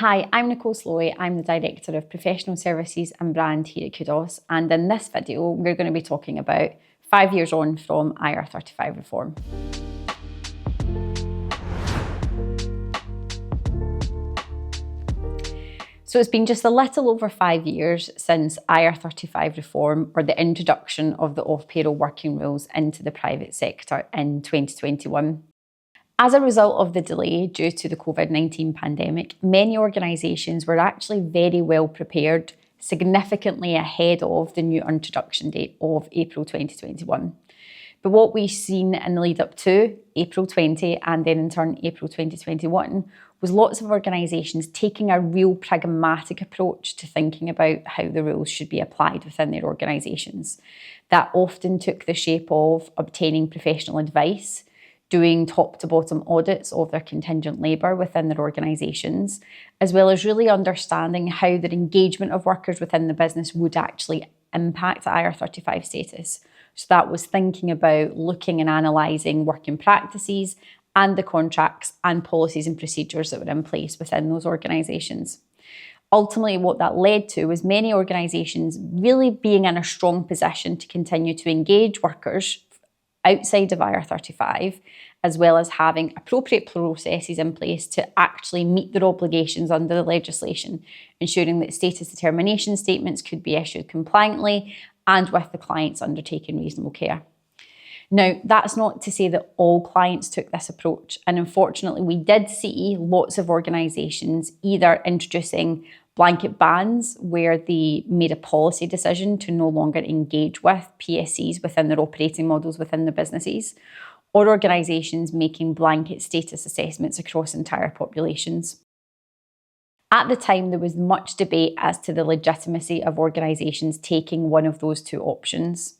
Hi, I'm Nicole Slowey. I'm the Director of Professional Services and Brand here at Qdos, and in this video we're going to be talking about 5 years on from IR35 reform. So it's been just a little over 5 years since IR35 reform, or the introduction of the off-payroll working rules into the private sector in 2021. As a result of the delay due to the COVID-19 pandemic, many organisations were actually very well prepared, significantly ahead of the new introduction date of April 2021. But what we've seen in the lead up to April 20 and then in turn April 2021 was lots of organisations taking a real pragmatic approach to thinking about how the rules should be applied within their organisations. That often took the shape of obtaining professional advice, doing top to bottom audits of their contingent labour within their organisations, as well as really understanding how their engagement of workers within the business would actually impact the IR35 status. So that was thinking about looking and analysing working practices and the contracts and policies and procedures that were in place within those organisations. Ultimately, what that led to was many organisations really being in a strong position to continue to engage workers outside of IR35, as well as having appropriate processes in place to actually meet their obligations under the legislation, ensuring that status determination statements could be issued compliantly and with the clients undertaking reasonable care. Now, that's not to say that all clients took this approach, and unfortunately we did see lots of organisations either introducing blanket bans where they made a policy decision to no longer engage with PSCs within their operating models within their businesses, or organisations making blanket status assessments across entire populations. At the time, there was much debate as to the legitimacy of organisations taking one of those two options.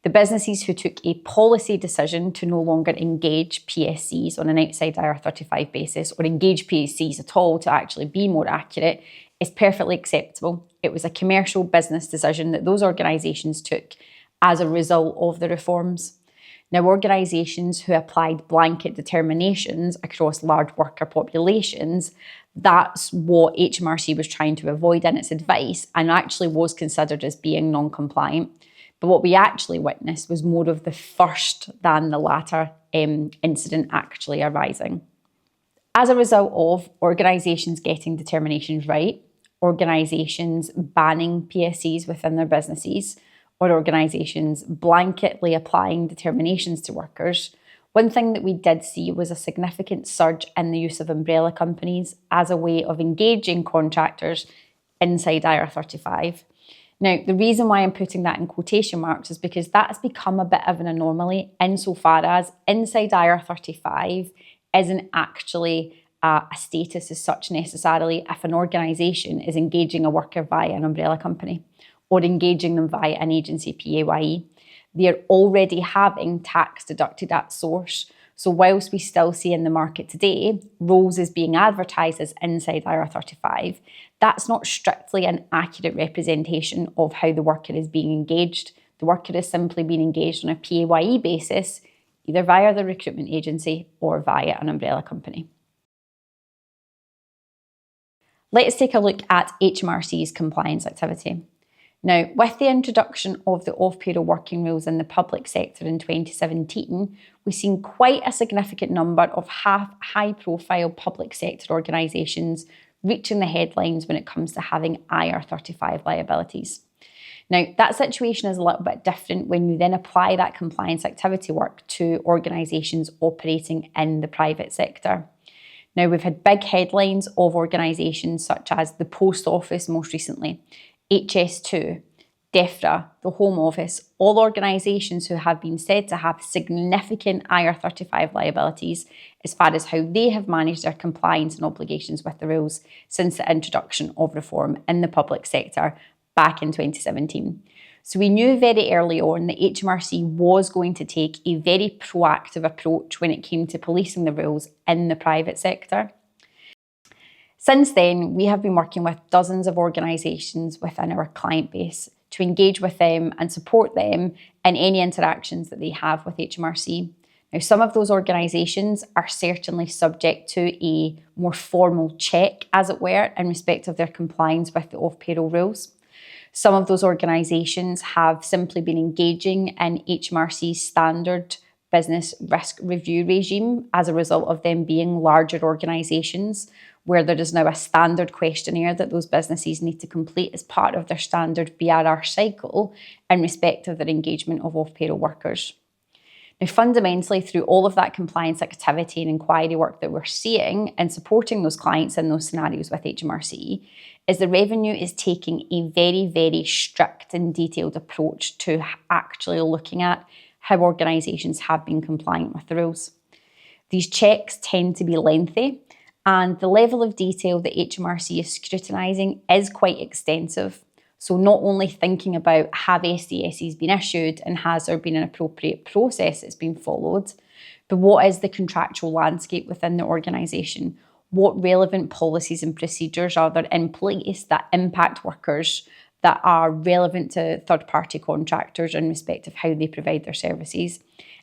The businesses who took a policy decision to no longer engage PSCs on an outside IR35 basis, or engage PSCs at all to actually be more accurate, is perfectly acceptable. It was a commercial business decision that those organisations took as a result of the reforms. Now, organisations who applied blanket determinations across large worker populations, that's what HMRC was trying to avoid in its advice and actually was considered as being non-compliant. But what we actually witnessed was more of the first than the latter incident actually arising. As a result of organisations getting determinations right, organisations banning PSCs within their businesses, or organisations blanketly applying determinations to workers, one thing that we did see was a significant surge in the use of umbrella companies as a way of engaging contractors inside IR35. Now, the reason why I'm putting that in quotation marks is because that's become a bit of an anomaly insofar as inside IR35 isn't actually a status as such necessarily if an organisation is engaging a worker via an umbrella company or engaging them via an agency PAYE. They're already having tax deducted at source. So whilst we still see in the market today roles as being advertised as inside IR35, that's not strictly an accurate representation of how the worker is being engaged. The worker is simply being engaged on a PAYE basis, either via the recruitment agency or via an umbrella company. Let's take a look at HMRC's compliance activity. Now, with the introduction of the off-payroll working rules in the public sector in 2017, we've seen quite a significant number of high-profile public sector organisations reaching the headlines when it comes to having IR35 liabilities. Now, that situation is a little bit different when you then apply that compliance activity work to organisations operating in the private sector. Now, we've had big headlines of organisations such as the Post Office most recently, HS2, DEFRA, the Home Office, all organisations who have been said to have significant IR35 liabilities as far as how they have managed their compliance and obligations with the rules since the introduction of reform in the public sector back in 2017. So we knew very early on that HMRC was going to take a very proactive approach when it came to policing the rules in the private sector. Since then, we have been working with dozens of organisations within our client base to engage with them and support them in any interactions that they have with HMRC. Now, some of those organisations are certainly subject to a more formal check, as it were, in respect of their compliance with the off-payroll rules. Some of those organisations have simply been engaging in HMRC's standard business risk review regime as a result of them being larger organisations, where there is now a standard questionnaire that those businesses need to complete as part of their standard BRR cycle in respect of their engagement of off-payroll workers. Now, fundamentally, through all of that compliance activity and inquiry work that we're seeing and supporting those clients in those scenarios with HMRC, is the Revenue is taking a very, very strict and detailed approach to actually looking at how organisations have been compliant with the rules. These checks tend to be lengthy, and the level of detail that HMRC is scrutinising is quite extensive. So not only thinking about have SDSs been issued and has there been an appropriate process that's been followed, but what is the contractual landscape within the organisation? What relevant policies and procedures are there in place that impact workers that are relevant to third-party contractors in respect of how they provide their services,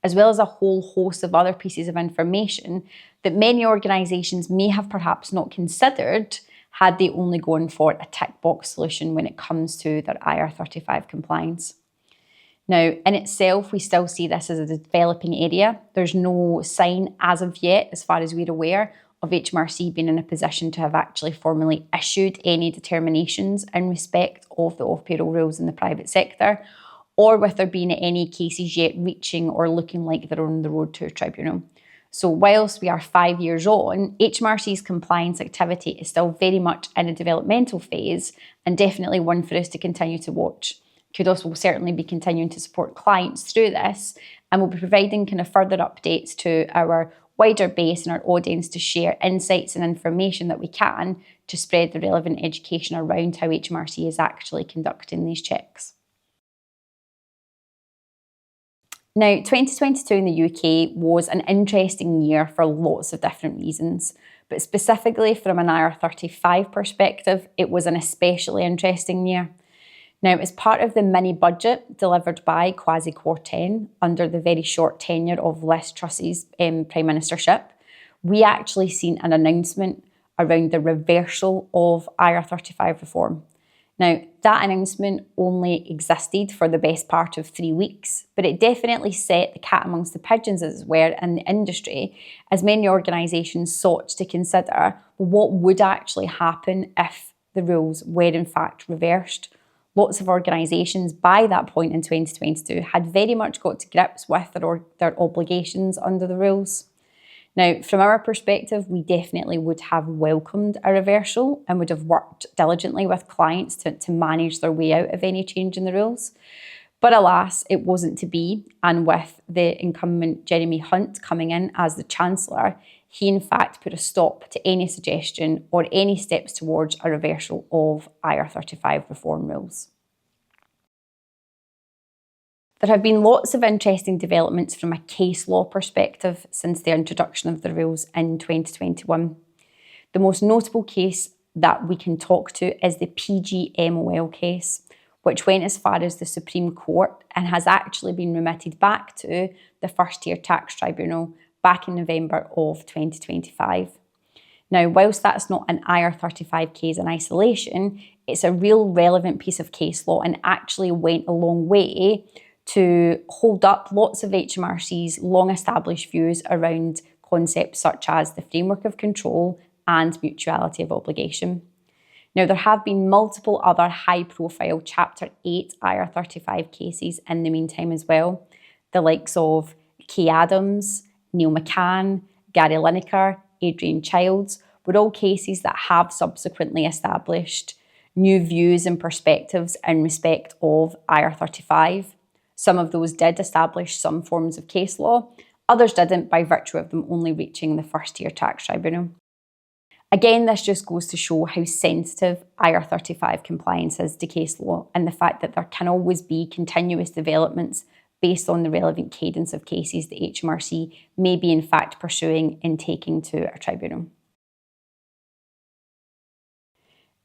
as well as a whole host of other pieces of information that many organisations may have perhaps not considered had they only gone for a tick box solution when it comes to their IR35 compliance. Now, in itself, we still see this as a developing area. There's no sign as of yet, as far as we're aware, of HMRC being in a position to have actually formally issued any determinations in respect of the off-payroll rules in the private sector, or with there being any cases yet reaching or looking like they're on the road to a tribunal. So whilst we are 5 years on, HMRC's compliance activity is still very much in a developmental phase and definitely one for us to continue to watch. Qdos will certainly be continuing to support clients through this, and will be providing kind of further updates to our wider base and our audience to share insights and information that we can to spread the relevant education around how HMRC is actually conducting these checks. Now, 2022 in the UK was an interesting year for lots of different reasons, but specifically from an IR35 perspective, it was an especially interesting year. Now, as part of the mini budget delivered by Kwasi Kwarteng under the very short tenure of Liz Truss's Prime Ministership, we actually seen an announcement around the reversal of IR35 reform. Now, that announcement only existed for the best part of 3 weeks, but it definitely set the cat amongst the pigeons, as it were, in the industry, as many organisations sought to consider what would actually happen if the rules were in fact reversed. Lots of organisations by that point in 2022 had very much got to grips with their obligations under the rules. Now, from our perspective, we definitely would have welcomed a reversal and would have worked diligently with clients to manage their way out of any change in the rules. But alas, it wasn't to be, and with the incumbent Jeremy Hunt coming in as the Chancellor, he in fact put a stop to any suggestion or any steps towards a reversal of IR35 reform rules. There have been lots of interesting developments from a case law perspective since the introduction of the rules in 2021. The most notable case that we can talk to is the PGMOL case, which went as far as the Supreme Court and has actually been remitted back to the First Tier Tax Tribunal back in November of 2025. Now, whilst that's not an IR35 case in isolation, it's a real relevant piece of case law and actually went a long way to hold up lots of HMRC's long-established views around concepts such as the framework of control and mutuality of obligation. Now, there have been multiple other high-profile Chapter 8 IR35 cases in the meantime as well, the likes of Kay Adams, Neil McCann, Gary Lineker, Adrian Childs, were all cases that have subsequently established new views and perspectives in respect of IR35. Some of those did establish some forms of case law, others didn't by virtue of them only reaching the First Tier Tax Tribunal. Again, this just goes to show how sensitive IR35 compliance is to case law and the fact that there can always be continuous developments based on the relevant cadence of cases that HMRC may be in fact pursuing in taking to a tribunal.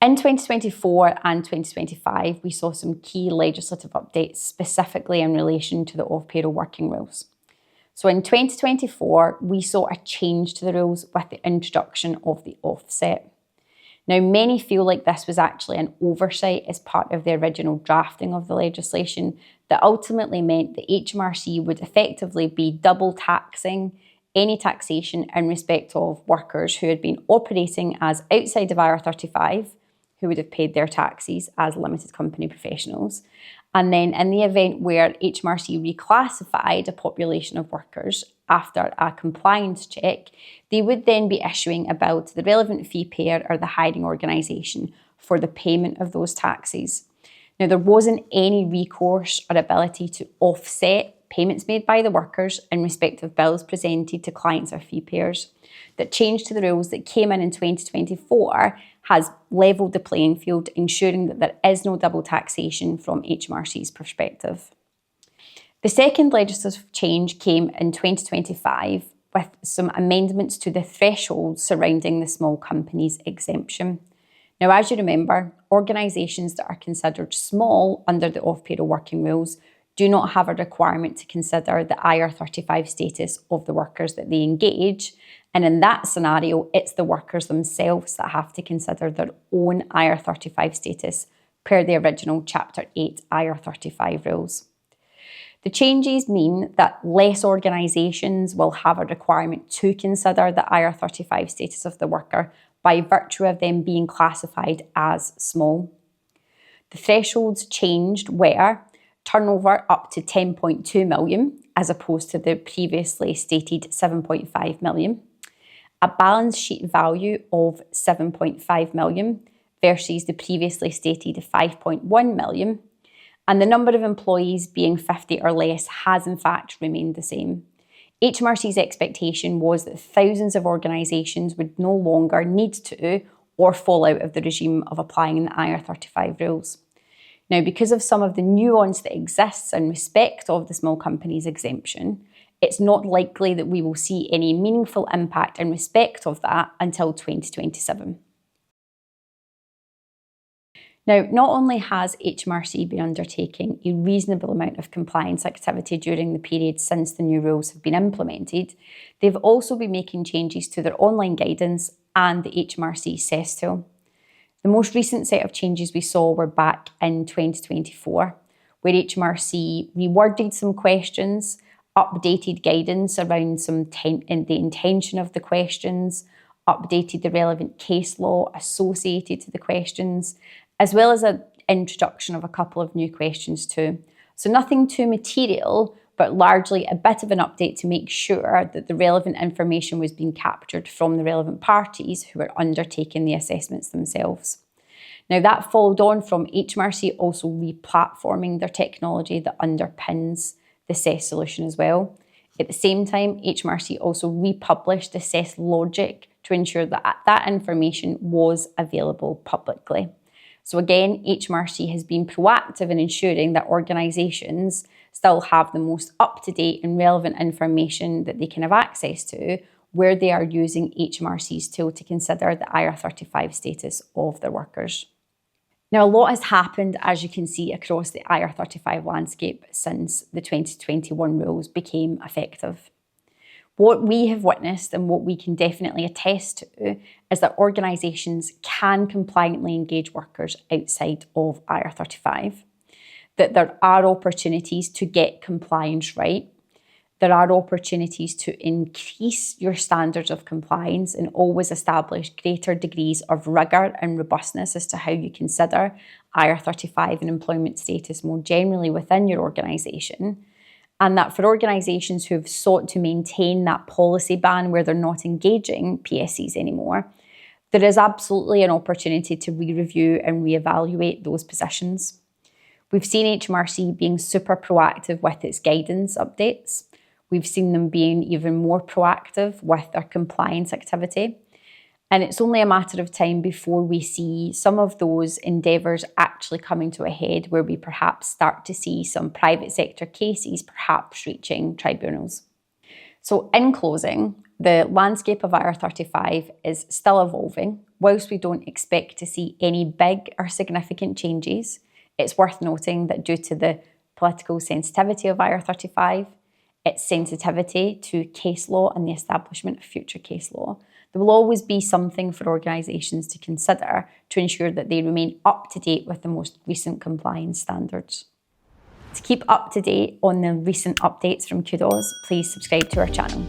In 2024 and 2025, we saw some key legislative updates specifically in relation to the off-payroll working rules. So in 2024, we saw a change to the rules with the introduction of the offset. Now, many feel like this was actually an oversight as part of the original drafting of the legislation that ultimately meant that HMRC would effectively be double taxing any taxation in respect of workers who had been operating as outside of IR35, who would have paid their taxes as limited company professionals. And then in the event where HMRC reclassified a population of workers after a compliance check, they would then be issuing a bill to the relevant fee payer or the hiring organisation for the payment of those taxes. Now, there wasn't any recourse or ability to offset payments made by the workers in respect of bills presented to clients or fee payers. That change to the rules that came in 2024 has levelled the playing field, ensuring that there is no double taxation from HMRC's perspective. The second legislative change came in 2025 with some amendments to the thresholds surrounding the small companies exemption. Now, as you remember, organisations that are considered small under the off-payroll working rules do not have a requirement to consider the IR35 status of the workers that they engage. And in that scenario, it's the workers themselves that have to consider their own IR35 status per the original Chapter 8 IR35 rules. The changes mean that less organisations will have a requirement to consider the IR35 status of the worker by virtue of them being classified as small. The thresholds changed where turnover up to 10.2 million as opposed to the previously stated 7.5 million, a balance sheet value of 7.5 million versus the previously stated 5.1 million, and the number of employees being 50 or less has in fact remained the same. HMRC's expectation was that thousands of organisations would no longer need to or fall out of the regime of applying the IR35 rules. Now, because of some of the nuance that exists in respect of the small companies exemption, it's not likely that we will see any meaningful impact in respect of that until 2027. Now, not only has HMRC been undertaking a reasonable amount of compliance activity during the period since the new rules have been implemented, they've also been making changes to their online guidance and the HMRC CEST tool. The most recent set of changes we saw were back in 2024, where HMRC reworded some questions, updated guidance around the intention of the questions, updated the relevant case law associated to the questions, as well as an introduction of a couple of new questions too. So nothing too material, but largely a bit of an update to make sure that the relevant information was being captured from the relevant parties who are undertaking the assessments themselves. Now, that followed on from HMRC also re-platforming their technology that underpins the CEST solution as well. At the same time, HMRC also republished the CEST logic to ensure that that information was available publicly. So again, HMRC has been proactive in ensuring that organisations still have the most up-to-date and relevant information that they can have access to where they are using HMRC's tool to consider the IR35 status of their workers. Now, a lot has happened, as you can see, across the IR35 landscape since the 2021 rules became effective. What we have witnessed and what we can definitely attest to is that organisations can compliantly engage workers outside of IR35, that there are opportunities to get compliance right, there are opportunities to increase your standards of compliance and always establish greater degrees of rigour and robustness as to how you consider IR35 and employment status more generally within your organisation. And that for organisations who have sought to maintain that policy ban where they're not engaging PSCs anymore, there is absolutely an opportunity to re-review and re-evaluate those positions. We've seen HMRC being super proactive with its guidance updates. We've seen them being even more proactive with their compliance activity. And it's only a matter of time before we see some of those endeavours actually coming to a head where we perhaps start to see some private sector cases perhaps reaching tribunals. So in closing, the landscape of IR35 is still evolving. Whilst we don't expect to see any big or significant changes, it's worth noting that due to the political sensitivity of IR35, its sensitivity to case law and the establishment of future case law. There will always be something for organisations to consider to ensure that they remain up to date with the most recent compliance standards. To keep up to date on the recent updates from Qdos, please subscribe to our channel.